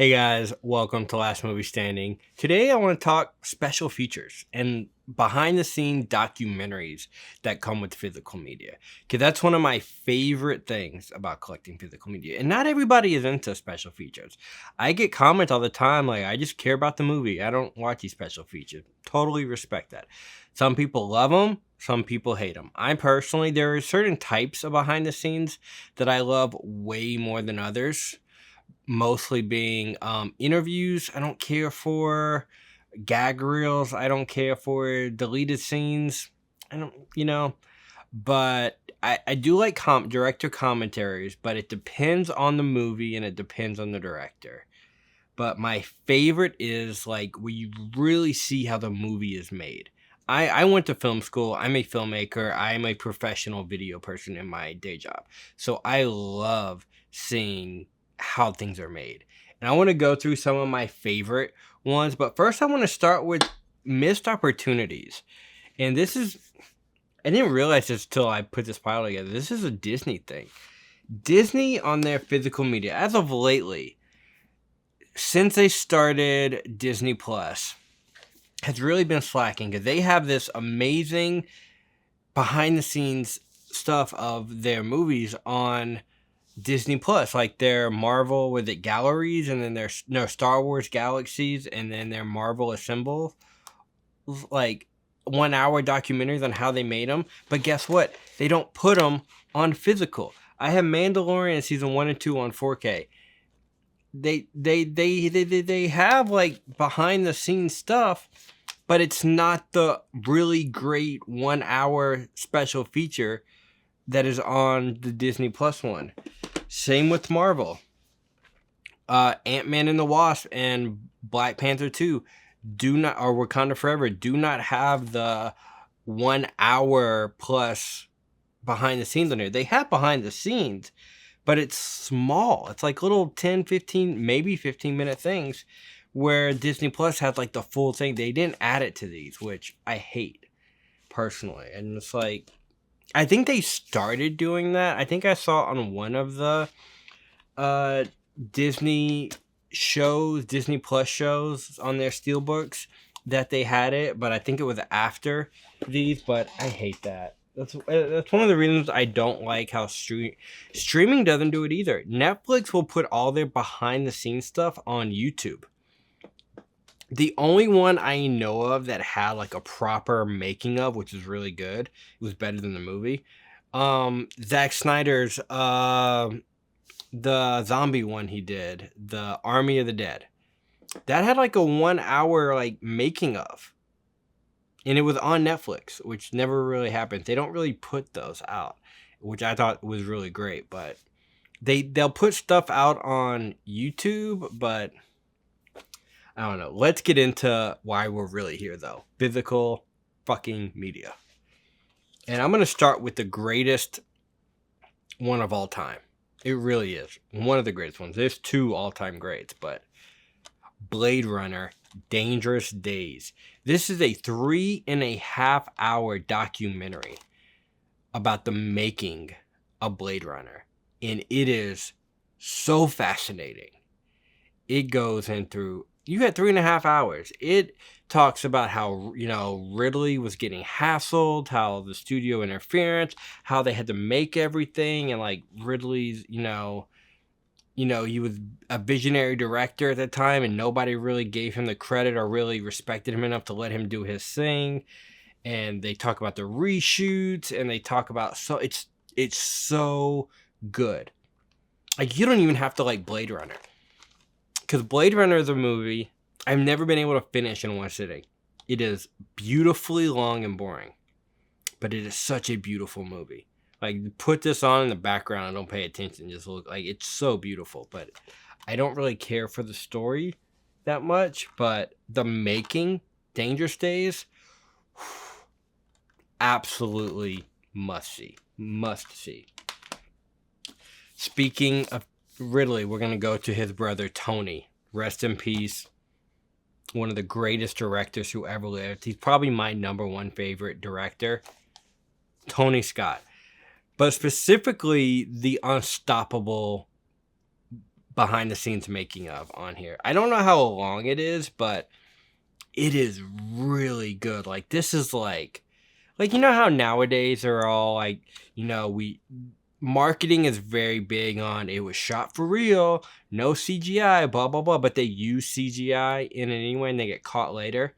Hey guys, welcome to Last Movie Standing. Today I want to talk special features and behind the scene documentaries that come with physical media. Because that's one of my favorite things about collecting physical media. And not everybody is into special features. I get comments all the time like, I just care about the movie. I don't watch these special features. Totally respect that. Some people love them. Some people hate them. I personally, there are certain types of behind the scenes that I love way more than others, mostly being interviews. I don't care for gag reels. I don't care for deleted scenes. I don't, but I do like director commentaries, but it depends on the movie and it depends on the director. But my favorite is like where you really see how the movie is made. I went to film school. I'm a filmmaker. I'm a professional video person in my day job. So I love seeing how things are made. And I want to go through some of my favorite ones. But first, I want to start with missed opportunities. And this is, I didn't realize this till I put this pile together. This is a Disney thing. Disney on their physical media, as of lately, since they started Disney Plus, has really been slacking because they have this amazing behind the scenes stuff of their movies on Disney Plus, like their Marvel with it galleries, and then their Star Wars galaxies, and then their Marvel Assemble, like 1 hour documentaries on how they made them. But guess what? They don't put them on physical. I have Mandalorian season 1 and 2 on 4K. They have like behind the scenes stuff, but it's not the really great 1 hour special feature that is on the Disney Plus one. Same with Marvel. Ant-Man and the Wasp and Black Panther 2 or Wakanda Forever do not have the 1 hour plus behind the scenes on there. They have behind the scenes, but it's small. It's like little 10, 15, maybe 15-minute things where Disney Plus has like the full thing. They didn't add it to these, which I hate personally. And it's like, I think they started doing that. I think I saw on one of the Disney shows, Disney Plus shows on their steelbooks that they had it, but I think it was after these, but I hate that. That's one of the reasons I don't like how streaming doesn't do it either. Netflix will put all their behind the scenes stuff on YouTube. The only one I know of that had like a proper making of, which is really good, it was better than the movie. Zack Snyder's the zombie one he did, the Army of the Dead. That had like a 1 hour like making of. And it was on Netflix, which never really happens. They don't really put those out, which I thought was really great. But they'll put stuff out on YouTube, but I don't know. Let's get into why we're really here, though. Physical fucking media. And I'm going to start with the greatest one of all time. It really is. One of the greatest ones. There's 2 all-time greats, but Blade Runner, Dangerous Days. This is a 3.5 hour documentary about the making of Blade Runner. And it is so fascinating. It goes in through, you had 3.5 hours. It talks about how, Ridley was getting hassled, how the studio interference, how they had to make everything, and like Ridley's, he was a visionary director at the time, and nobody really gave him the credit or really respected him enough to let him do his thing. And they talk about the reshoots, and they talk about it's so good. Like, you don't even have to like Blade Runner, because Blade Runner is a movie I've never been able to finish in one sitting. It is beautifully long and boring, but it is such a beautiful movie. Like, put this on in the background and don't pay attention. Just look, like, it's so beautiful. But I don't really care for the story that much. But the making, Dangerous Days, absolutely must see. Must see. Speaking of Ridley, we're going to go to his brother, Tony. Rest in peace. One of the greatest directors who ever lived. He's probably my number 1 favorite director. Tony Scott. But specifically, the Unstoppable behind the scenes making of on here. I don't know how long it is, but it is really good. Like, this is like you know how nowadays they're all like, marketing is very big on it was shot for real, no CGI, blah blah blah, but they use CGI in it anyway and they get caught later.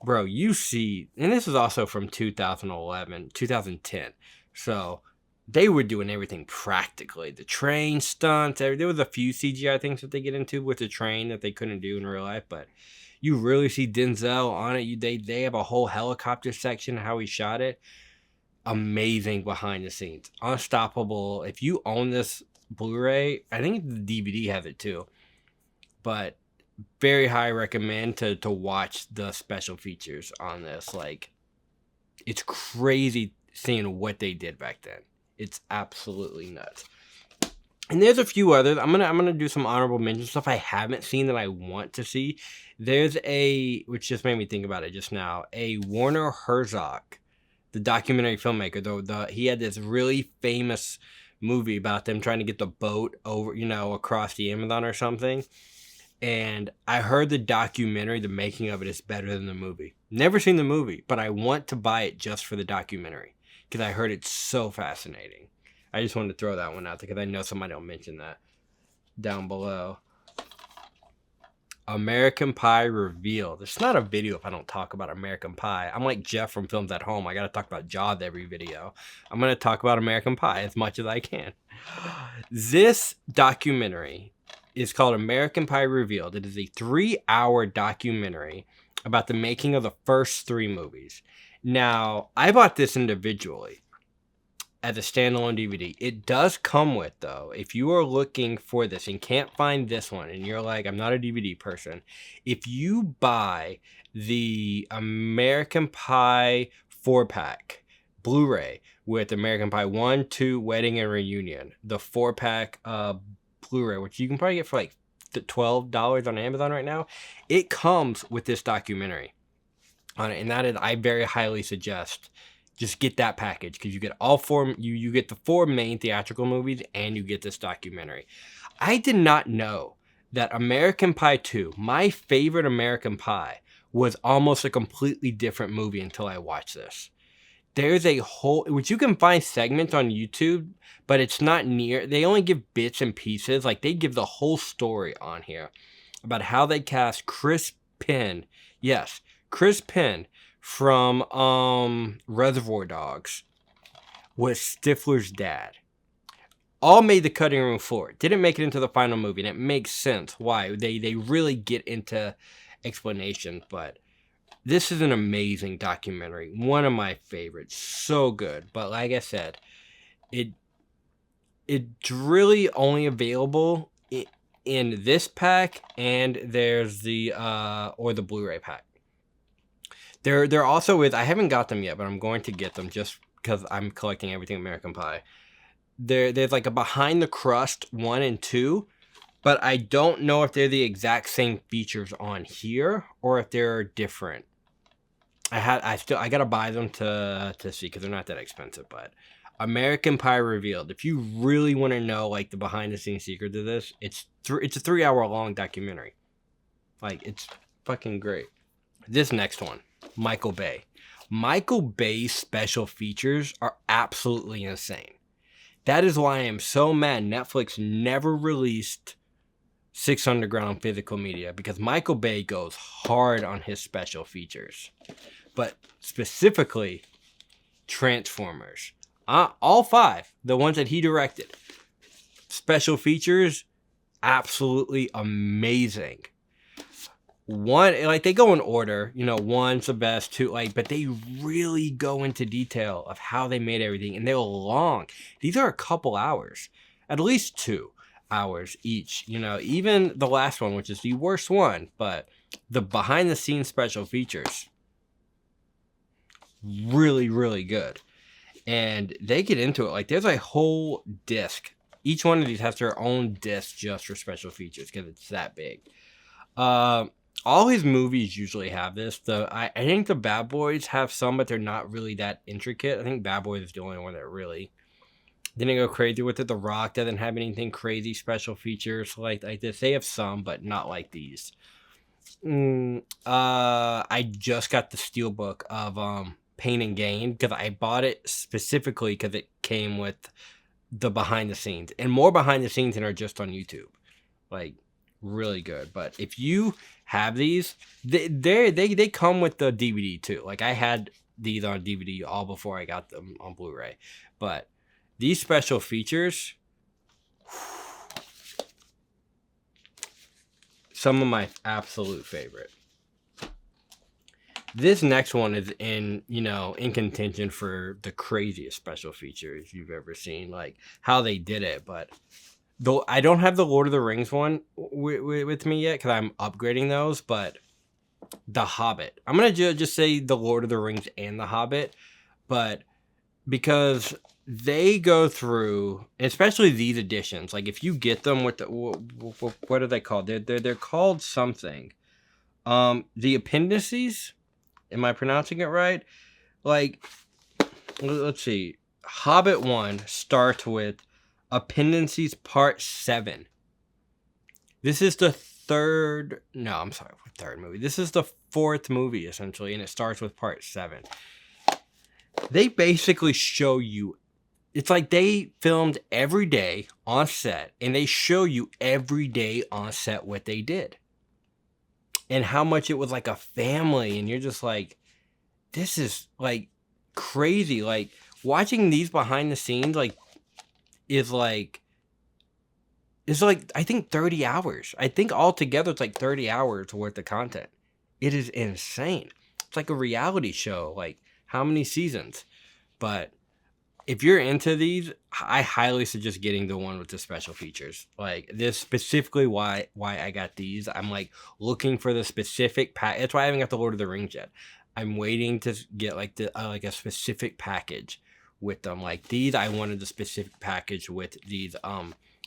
Bro, you see, and this is also from 2010. So they were doing everything practically. The train stunts, there was a few CGI things that they get into with the train that they couldn't do in real life, but you really see Denzel on it. They have a whole helicopter section, how he shot it. Amazing behind the scenes. Unstoppable. If you own this Blu-ray, I think the DVD has it too. But very high recommend to watch the special features on this. Like, it's crazy seeing what they did back then. It's absolutely nuts. And there's a few others. I'm gonna do some honorable mention stuff I haven't seen that I want to see. There's which just made me think about it just now, a Werner Herzog, the documentary filmmaker. He had this really famous movie about them trying to get the boat over, across the Amazon or something. And I heard the documentary, the making of it, is better than the movie. Never seen the movie, but I want to buy it just for the documentary because I heard it's so fascinating. I just wanted to throw that one out there because I know somebody will mention that down below. American Pie Revealed. It's not a video if I don't talk about American Pie. I'm like Jeff from Films at Home. I got to talk about Jaws every video. I'm going to talk about American Pie as much as I can. This documentary is called American Pie Revealed. It is a 3-hour documentary about the making of the first 3 movies. Now, I bought this individually as a standalone DVD. It does come with, though, if you are looking for this and can't find this one and you're like, I'm not a DVD person, if you buy the American Pie 4-pack Blu-ray with American Pie 1, 2, Wedding and Reunion, the 4-pack Blu-ray, which you can probably get for like $12 on Amazon right now, it comes with this documentary on it, and that is, I very highly suggest just get that package because you get all 4. You get the 4 main theatrical movies and you get this documentary. I did not know that American Pie 2, my favorite American Pie, was almost a completely different movie until I watched this. There's a whole, which you can find segments on YouTube, but it's not near, they only give bits and pieces. Like, they give the whole story on here about how they cast Chris Penn. Yes, Chris Penn from Reservoir Dogs was Stifler's dad. All made the cutting room floor. Didn't make it into the final movie, and it makes sense why. They really get into explanation, but this is an amazing documentary. One of my favorites. So good. But like I said, it's really only available in this pack, and there's the the Blu-ray pack. There also is, I haven't got them yet, but I'm going to get them just because I'm collecting everything American Pie. There's like a Behind the Crust 1 and 2, but I don't know if they're the exact same features on here or if they're different. I gotta buy them to see because they're not that expensive. But American Pie Revealed, if you really want to know like the behind the scenes secrets of this, it's a 3-hour long documentary. Like, it's fucking great. This next one, Michael Bay. Michael Bay's special features are absolutely insane. That is why I am so mad Netflix never released 6 Underground physical media, because Michael Bay goes hard on his special features. But specifically, Transformers. All 5, the ones that he directed. Special features, absolutely amazing. 1, like, they go in order, 1's the best, 2, like, but they really go into detail of how they made everything, and they're long. These are a couple hours, at least 2 hours each, even the last one, which is the worst one, but the behind the scenes special features, really, really good. And they get into it, like, there's a whole disc. Each one of these has their own disc just for special features because it's that big. All his movies usually have this. I think the Bad Boys have some, but they're not really that intricate. I think Bad Boys is the only one that really They didn't go crazy with it. The Rock doesn't have anything crazy special features like this. They have some, but not like these. I just got the steelbook of Pain and Gain because I bought it specifically because it came with the behind the scenes, and more behind the scenes than are just on YouTube. Like, really good. But if you have these, they come with the DVD too. Like, I had these on DVD all before I got them on Blu-ray. But these special features, some of my absolute favorite. This next one is in contention for the craziest special features you've ever seen, like how they did it. But though I don't have the Lord of the Rings one with me yet because I'm upgrading those, but the Hobbit. I'm gonna just say the Lord of the Rings and the Hobbit, but because they go through, especially these editions. Like if you get them with the what are they called? They're called something. The appendices. Am I pronouncing it right? Like, let's see. Hobbit 1 starts with Appendices Part 7. This is the third movie. This is the fourth movie, essentially, and it starts with Part 7. They basically show you, it's like they filmed every day on set, and they show you every day on set what they did. And how much it was like a family, and you're just like, this is like crazy. Like watching these behind the scenes, is like I think 30 hours. I think altogether it's like 30 hours worth of content. It is insane. It's like a reality show. Like how many seasons? But if you're into these, I highly suggest getting the one with the special features. Like this specifically why I got these. I'm like looking for the specific pack. That's why I haven't got the Lord of the Rings yet. I'm waiting to get like a specific package with them. Like these, I wanted the specific package with these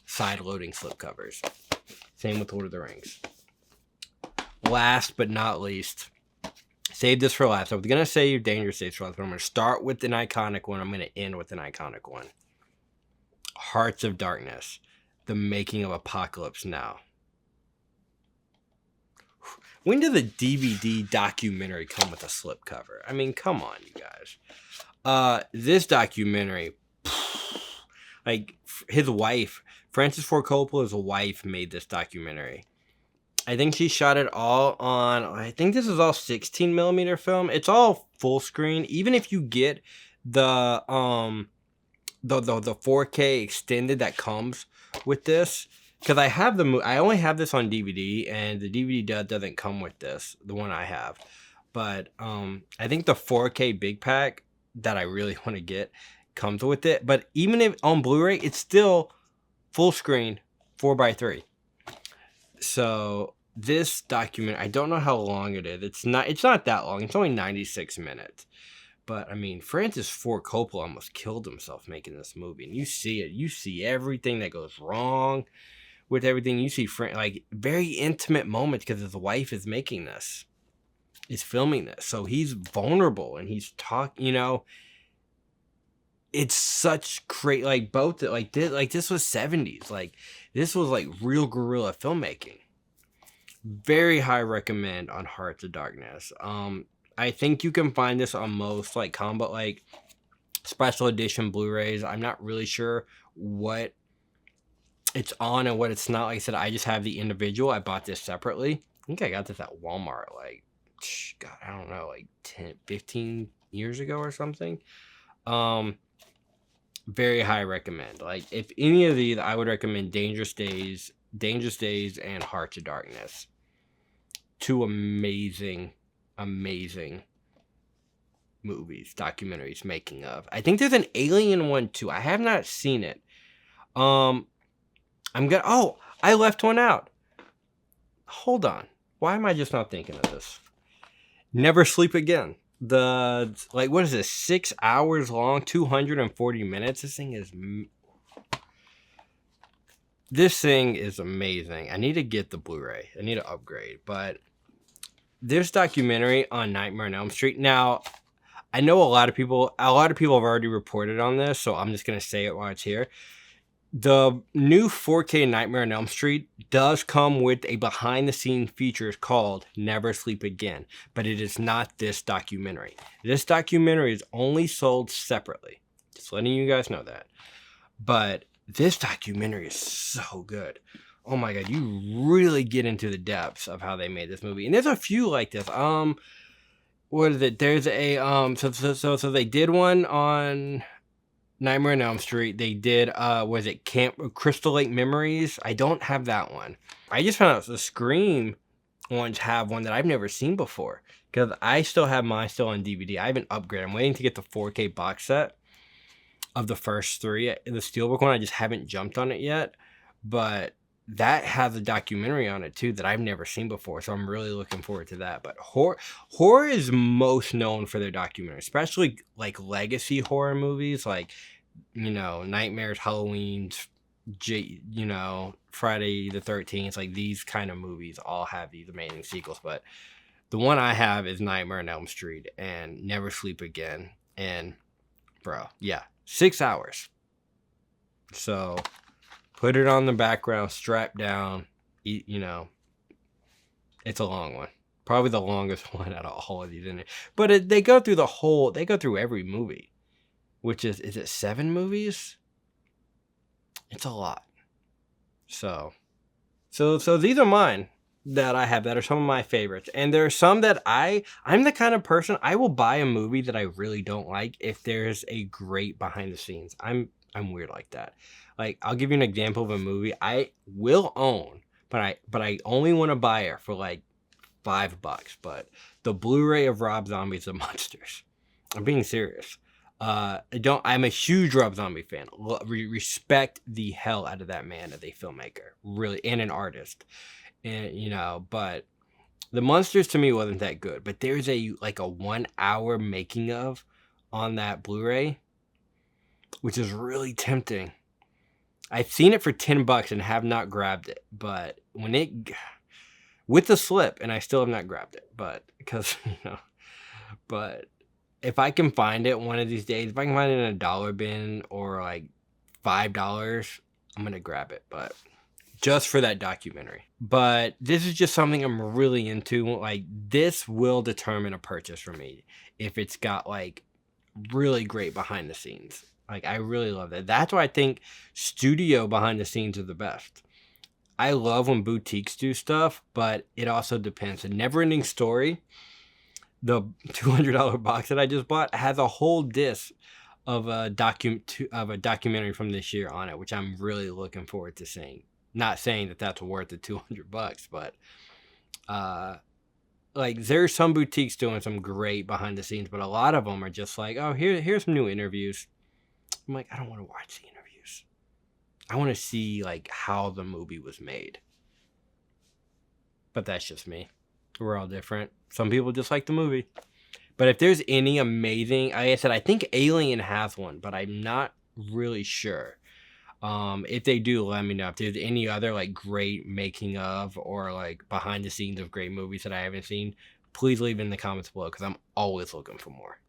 side loading slipcovers. Same with Lord of the Rings. Last but not least, save this for last. I was going to save Dangerous Days for last, but I'm going to start with an iconic one. I'm going to end with an iconic one. Hearts of Darkness, The Making of Apocalypse Now. When did the DVD documentary come with a slipcover? I mean, come on, you guys. This documentary, like his wife, Francis Ford Coppola's wife, made this documentary. I think she shot it all on, I think this is all 16 millimeter film. It's all full screen. Even if you get the 4K extended that comes with this, because I have I only have this on DVD, and the DVD doesn't come with this, the one I have. But I think the 4K big pack that I really want to get comes with it. But even if on Blu-ray, it's still full screen 4:3. So this document, I don't know how long it is. It's not that long. It's only 96 minutes. But I mean, Francis Ford Coppola almost killed himself making this movie, and you see it. You see everything that goes wrong with everything. You see like very intimate moments because his wife is making this, is filming this, so he's vulnerable and he's talking. It's such great, like both like this was 70s, like this was like real guerrilla filmmaking. Very high recommend on Hearts of Darkness. I think you can find this on most like combo like special edition Blu-rays. I'm not really sure what it's on and what it's not. Like I said, I just have the individual. I bought this separately. I think I got this at Walmart like, God, I don't know, like 10, 15 years ago or something. Very high recommend. Like if any of these, I would recommend Dangerous Days, and Hearts of Darkness. Two amazing movies, documentaries making of. I think there's an Alien one too. I have not seen it. I left one out. Hold on. Why am I just not thinking of this? Never Sleep Again. What is this? 6 hours long, 240 minutes. This thing is amazing. I need to get the Blu-ray. I need to upgrade. But this documentary on Nightmare on Elm Street. Now, I know a lot of people have already reported on this, so I'm just going to say it while it's here. The new 4K Nightmare on Elm Street does come with a behind-the-scenes feature called Never Sleep Again, but it is not this documentary. This documentary is only sold separately. Just letting you guys know that. But this documentary is so good. Oh my god, you really get into the depths of how they made this movie. And there's a few like this. What is it? There's a so they did one on Nightmare on Elm Street. They did was it Camp Crystal Lake Memories? I don't have that one. I just found out the Scream ones have one that I've never seen before, because I still have mine still on DVD. I haven't upgraded. I'm waiting to get the 4K box set of the first three. The Steelbook one, I just haven't jumped on it yet, but that has a documentary on it too that I've never seen before, so I'm really looking forward to that. But horror is most known for their documentaries, especially like legacy horror movies, like, you know, Nightmares, Halloween's, you know, Friday the 13th. Like, these kind of movies all have these amazing sequels. But the one I have is Nightmare on Elm Street and Never Sleep Again. And bro, yeah, 6 hours. So put it on the background, strap down, you know, it's a long one. Probably the longest one out of all of these in it. But they go through every movie, which is it 7 movies? It's a lot. So these are mine that I have that are some of my favorites. And there are some that I'm the kind of person, I will buy a movie that I really don't like if there's a great behind the scenes. I'm weird like that. Like, I'll give you an example of a movie I will own, but I only want to buy it for like $5. But the Blu-ray of Rob Zombie's The Monsters. I'm being serious. I'm a huge Rob Zombie fan. Respect the hell out of that man as a filmmaker, really, and an artist. And, you know, but The Monsters to me wasn't that good. But there's a 1 hour making of on that Blu-ray, which is really tempting. I've seen it for $10 and have not grabbed it, but with the slip, and I still have not grabbed it, but because, you know, but if I can find it one of these days, if I can find it in a dollar bin or like $5, I'm going to grab it, but just for that documentary. But this is just something I'm really into. Like, this will determine a purchase for me if it's got like really great behind the scenes. Like, I really love that. That's why I think studio behind the scenes are the best. I love when boutiques do stuff, but it also depends. A Neverending Story, the $200 box that I just bought, has a whole disc of a documentary from this year on it, which I'm really looking forward to seeing. Not saying that that's worth the $200, but like, there's some boutiques doing some great behind the scenes, but a lot of them are just like, oh, here's some new interviews. I'm like, I don't want to watch the interviews. I want to see like how the movie was made. But that's just me. We're all different. Some people just like the movie. But if there's any amazing, like I said, I think Alien has one, but I'm not really sure. If they do, let me know. If there's any other like great making of or like behind the scenes of great movies that I haven't seen, please leave it in the comments below, because I'm always looking for more.